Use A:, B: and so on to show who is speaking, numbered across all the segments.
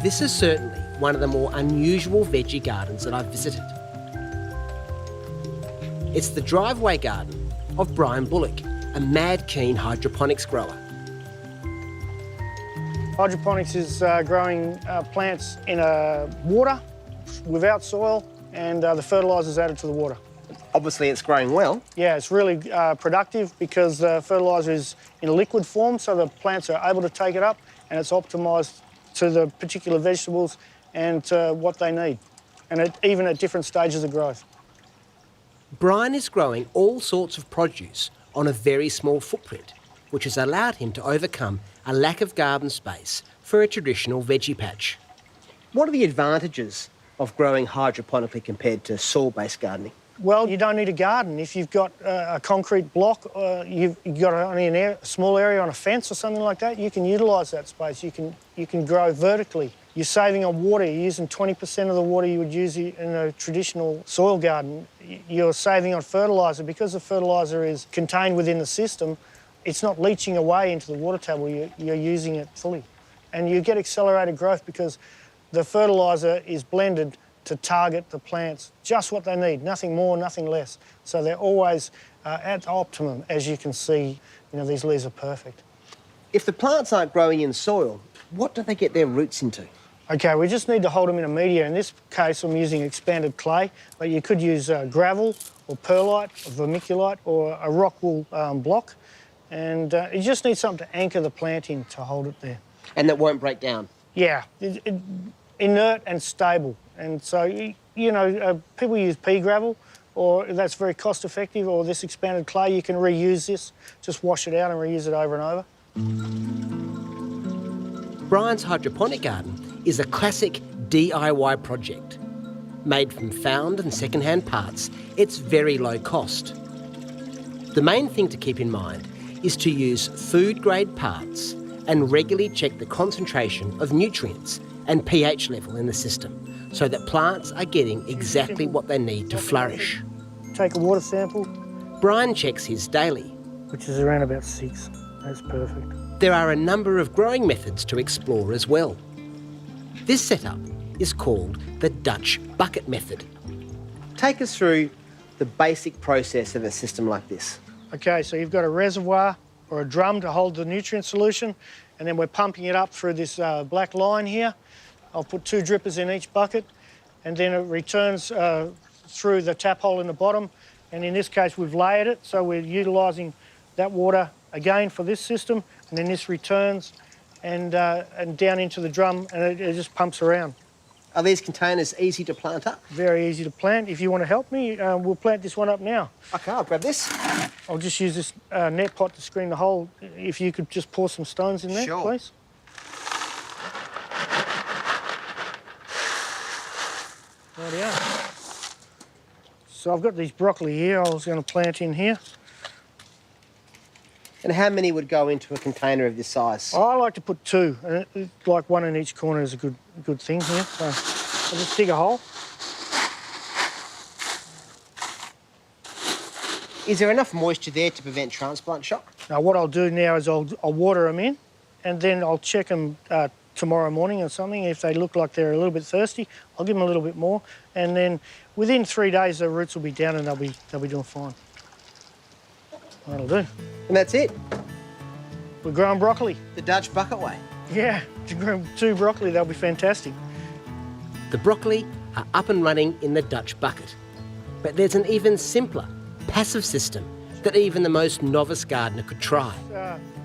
A: This is certainly one of the more unusual veggie gardens that I've visited. It's the driveway garden of Brian Bullock, a mad keen hydroponics grower.
B: Hydroponics is growing plants in water without soil, and the fertiliser is added to the water.
A: Obviously it's growing well.
B: Yeah, it's really productive because the fertiliser is in liquid form, so the plants are able to take it up, and it's optimised to the particular vegetables and what they need, and even at different stages of growth.
A: Brian is growing all sorts of produce on a very small footprint, which has allowed him to overcome a lack of garden space for a traditional veggie patch. What are the advantages of growing hydroponically compared to soil-based gardening?
B: Well, you don't need a garden. If you've got a concrete block, you've got only a small area on a fence or something like that, you can utilise that space. You can grow vertically. You're saving on water. You're using 20% of the water you would use in a traditional soil garden. You're saving on fertiliser. Because the fertiliser is contained within the system, it's not leaching away into the water table. You're using it fully. And you get accelerated growth because the fertiliser is blended to target the plants just what they need, nothing more, nothing less. So they're always at optimum. As you can see, these leaves are perfect.
A: If the plants aren't growing in soil, what do they get their roots into?
B: Okay, we just need to hold them in a media. In this case, I'm using expanded clay, but you could use gravel or perlite or vermiculite or a rock wool block. And you just need something to anchor the plant in to hold it there.
A: And that won't break down?
B: Yeah, inert and stable. And so, people use pea gravel, or that's very cost effective, or this expanded clay, you can reuse this, just wash it out and reuse it over and over.
A: Brian's hydroponic garden is a classic DIY project. Made from found and second-hand parts, it's very low cost. The main thing to keep in mind is to use food-grade parts and regularly check the concentration of nutrients and pH level in the system so that plants are getting exactly what they need to flourish.
B: Take a water sample.
A: Brian checks his daily.
B: Which is around about 6. That's perfect.
A: There are a number of growing methods to explore as well. This setup is called the Dutch bucket method. Take us through the basic process of a system like this.
B: Okay, so you've got a reservoir or a drum to hold the nutrient solution, and then we're pumping it up through this black line here. I'll put 2 drippers in each bucket, and then it returns through the tap hole in the bottom. And in this case, we've layered it, so we're utilising that water again for this system, and then this returns and down into the drum, and it just pumps around.
A: Are these containers easy to plant up?
B: Very easy to plant. If you want to help me, we'll plant this one up now.
A: Okay, I'll grab this.
B: I'll just use this net pot to screen the hole. If you could just pour some stones in there,
A: sure,
B: please. There we are. So I've got these broccoli here I was going to plant in here.
A: And how many would go into a container of this size?
B: I like to put 2, like 1 in each corner is a good thing here. So I'll just dig a hole.
A: Is there enough moisture there to prevent transplant shock?
B: Now what I'll do now is I'll water them in, and then I'll check them tomorrow morning or something. If they look like they're a little bit thirsty, I'll give them a little bit more, and then within 3 days the roots will be down and they'll be doing fine. That'll do.
A: And that's it?
B: We're growing broccoli.
A: The Dutch bucket way?
B: Yeah, to grow 2 broccoli, they'll be fantastic.
A: The broccoli are up and running in the Dutch bucket. But there's an even simpler, passive system that even the most novice gardener could try.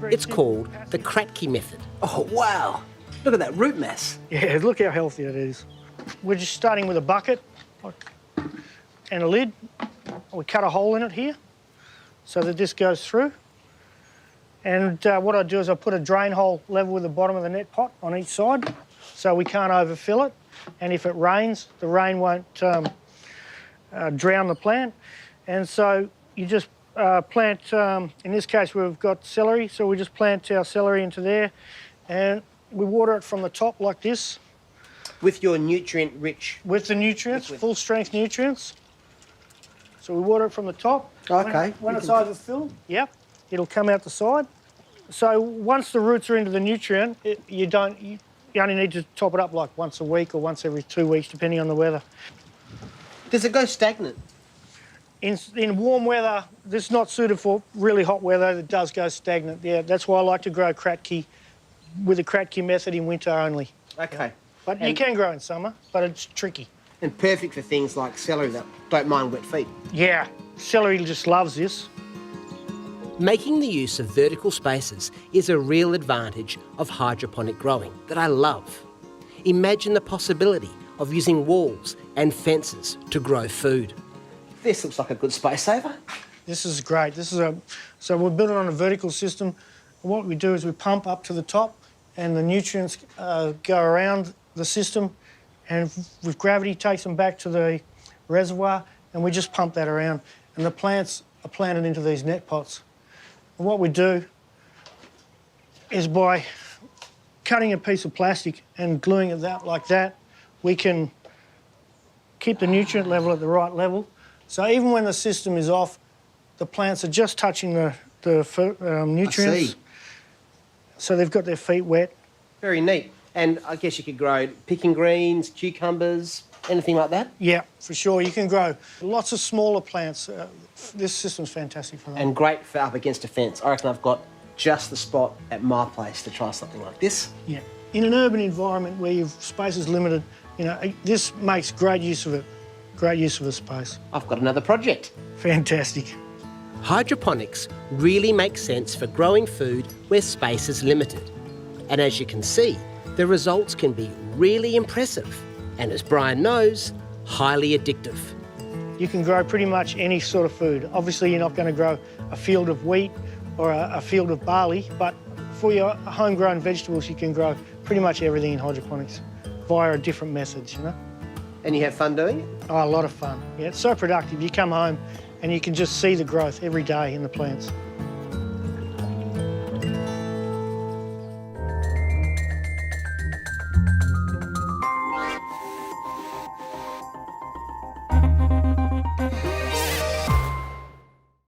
A: It's called the Kratky method. Oh, wow. Look at that root mass.
B: Yeah, look how healthy it is. We're just starting with a bucket and a lid. We cut a hole in it here so that this goes through. And what I do is I put a drain hole level with the bottom of the net pot on each side so we can't overfill it. And if it rains, the rain won't drown the plant. And so you just plant, in this case we've got celery, so we just plant our celery into there and we water it from the top like this.
A: With your nutrient-rich...
B: With the nutrients, full-strength nutrients. So we water it from the top.
A: Okay.
B: When it's overfilled, yep, it'll come out the side. So once the roots are into the nutrient, You only need to top it up like once a week or once every 2 weeks, depending on the weather.
A: Does it go stagnant?
B: In warm weather, this is not suited for really hot weather. It does go stagnant. Yeah, that's why I like to grow Kratky with the Kratky method in winter only.
A: Okay.
B: But you can grow in summer, but it's tricky.
A: And perfect for things like celery that don't mind wet feet.
B: Yeah, celery just loves this.
A: Making the use of vertical spaces is a real advantage of hydroponic growing that I love. Imagine the possibility of using walls and fences to grow food. This looks like a good space saver.
B: This is great. So we're built it on a vertical system. What we do is we pump up to the top and the nutrients go around the system, and with gravity takes them back to the reservoir, and we just pump that around. And the plants are planted into these net pots. And what we do is by cutting a piece of plastic and gluing it out like that, we can keep the nutrient level at the right level. So even when the system is off, the plants are just touching the nutrients.
A: I see.
B: So they've got their feet wet.
A: Very neat. And I guess you could grow picking greens, cucumbers, anything like that?
B: Yeah, for sure. You can grow lots of smaller plants. This system's fantastic for that.
A: And great for up against a fence. I reckon I've got just the spot at my place to try something like this.
B: Yeah. In an urban environment where your space is limited, you know, this makes great use of it. Great use of the space.
A: I've got another project.
B: Fantastic.
A: Hydroponics really makes sense for growing food where space is limited. And as you can see, the results can be really impressive. And as Brian knows, highly addictive.
B: You can grow pretty much any sort of food. Obviously, you're not going to grow a field of wheat or a field of barley, but for your homegrown vegetables, you can grow pretty much everything in hydroponics via different methods, you know.
A: And you have fun doing it?
B: Oh, a lot of fun. Yeah, it's so productive. You come home and you can just see the growth every day in the plants.